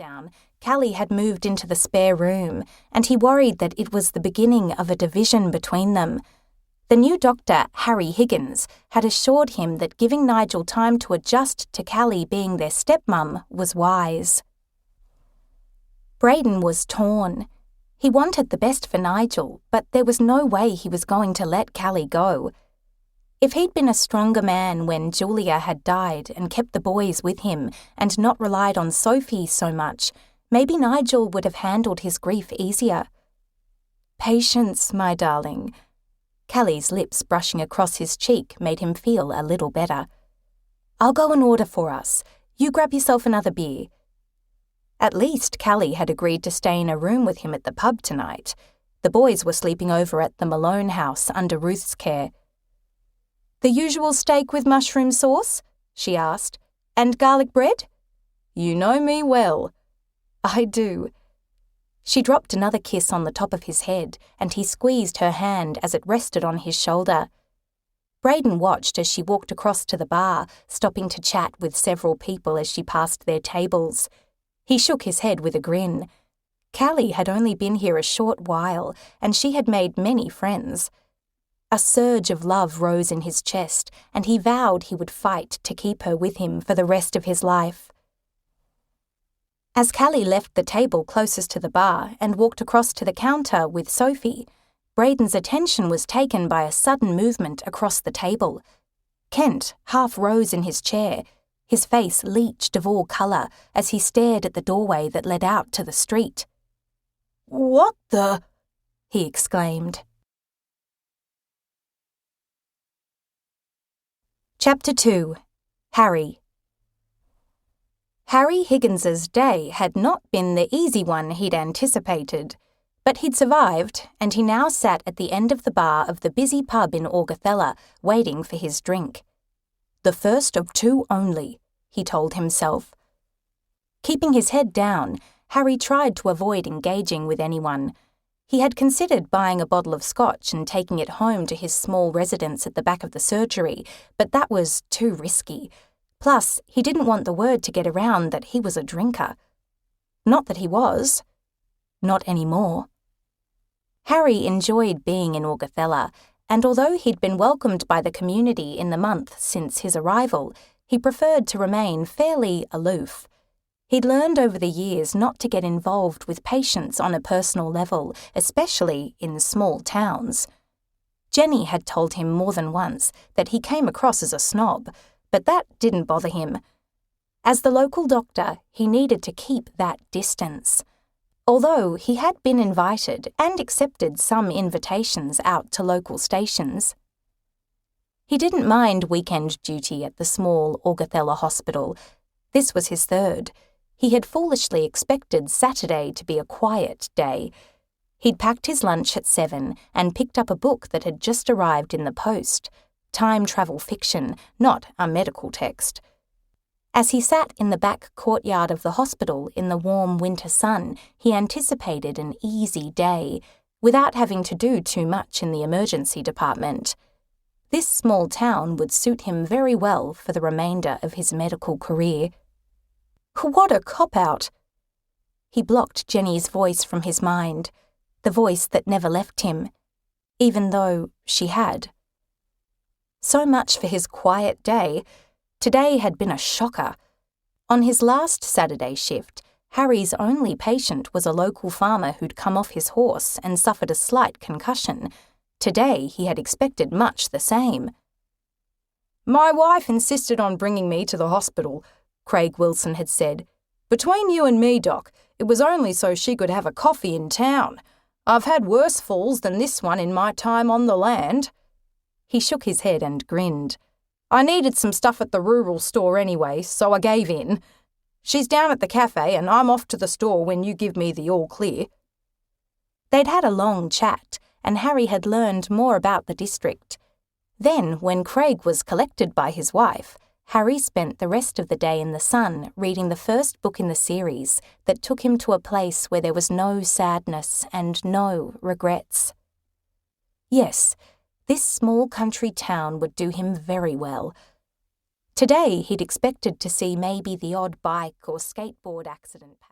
meltdown, Callie had moved into the spare room, and he worried that it was the beginning of a division between them. The new doctor, Harry Higgins, had assured him that giving Nigel time to adjust to Callie being their stepmum was wise. Braden was torn. He wanted the best for Nigel, but there was no way he was going to let Callie go. If he'd been a stronger man when Julia had died and kept the boys with him and not relied on Sophie so much, maybe Nigel would have handled his grief easier. "Patience, my darling." Callie's lips brushing across his cheek made him feel a little better. "I'll go and order for us. You grab yourself another beer." At least Callie had agreed to stay in a room with him at the pub tonight. The boys were sleeping over at the Malone house under Ruth's care. "The usual steak with mushroom sauce?" she asked. "And garlic bread?" "You know me well." "I do." She dropped another kiss on the top of his head, and he squeezed her hand as it rested on his shoulder. Braden watched as she walked across to the bar, stopping to chat with several people as she passed their tables. He shook his head with a grin. Callie had only been here a short while, and she had made many friends. A surge of love rose in his chest, and he vowed he would fight to keep her with him for the rest of his life. As Callie left the table closest to the bar and walked across to the counter with Sophie, Braden's attention was taken by a sudden movement across the table. Kent half rose in his chair, his face leached of all colour as he stared at the doorway that led out to the street. "What the?" he exclaimed. Chapter 2. Harry. Harry Higgins's day had not been the easy one he'd anticipated, but he'd survived, and he now sat at the end of the bar of the busy pub in Augathella, waiting for his drink. The first of two only, he told himself. Keeping his head down, Harry tried to avoid engaging with anyone. He had considered buying a bottle of scotch and taking it home to his small residence at the back of the surgery, but that was too risky. Plus, he didn't want the word to get around that he was a drinker. Not that he was. Not anymore. Harry enjoyed being in Augathella, and although he'd been welcomed by the community in the month since his arrival, he preferred to remain fairly aloof. He'd learned over the years not to get involved with patients on a personal level, especially in small towns. Jenny had told him more than once that he came across as a snob, but that didn't bother him. As the local doctor, he needed to keep that distance. Although he had been invited and accepted some invitations out to local stations. He didn't mind weekend duty at the small Augathella hospital. This was his third. He had foolishly expected Saturday to be a quiet day. He'd packed his lunch at 7 and picked up a book that had just arrived in the post. Time travel fiction, not a medical text. As he sat in the back courtyard of the hospital in the warm winter sun, he anticipated an easy day, without having to do too much in the emergency department. This small town would suit him very well for the remainder of his medical career. What a cop-out! He blocked Jenny's voice from his mind, the voice that never left him, even though she had. So much for his quiet day. Today had been a shocker. On his last Saturday shift, Harry's only patient was a local farmer who'd come off his horse and suffered a slight concussion. Today he had expected much the same. "My wife insisted on bringing me to the hospital," Craig Wilson had said. "Between you and me, Doc, it was only so she could have a coffee in town. I've had worse falls than this one in my time on the land." He shook his head and grinned. "I needed some stuff at the rural store anyway, so I gave in. She's down at the cafe and I'm off to the store when you give me the all clear." They'd had a long chat, and Harry had learned more about the district. Then, when Craig was collected by his wife, Harry spent the rest of the day in the sun reading the first book in the series that took him to a place where there was no sadness and no regrets. Yes, this small country town would do him very well. Today he'd expected to see maybe the odd bike or skateboard accident pattern.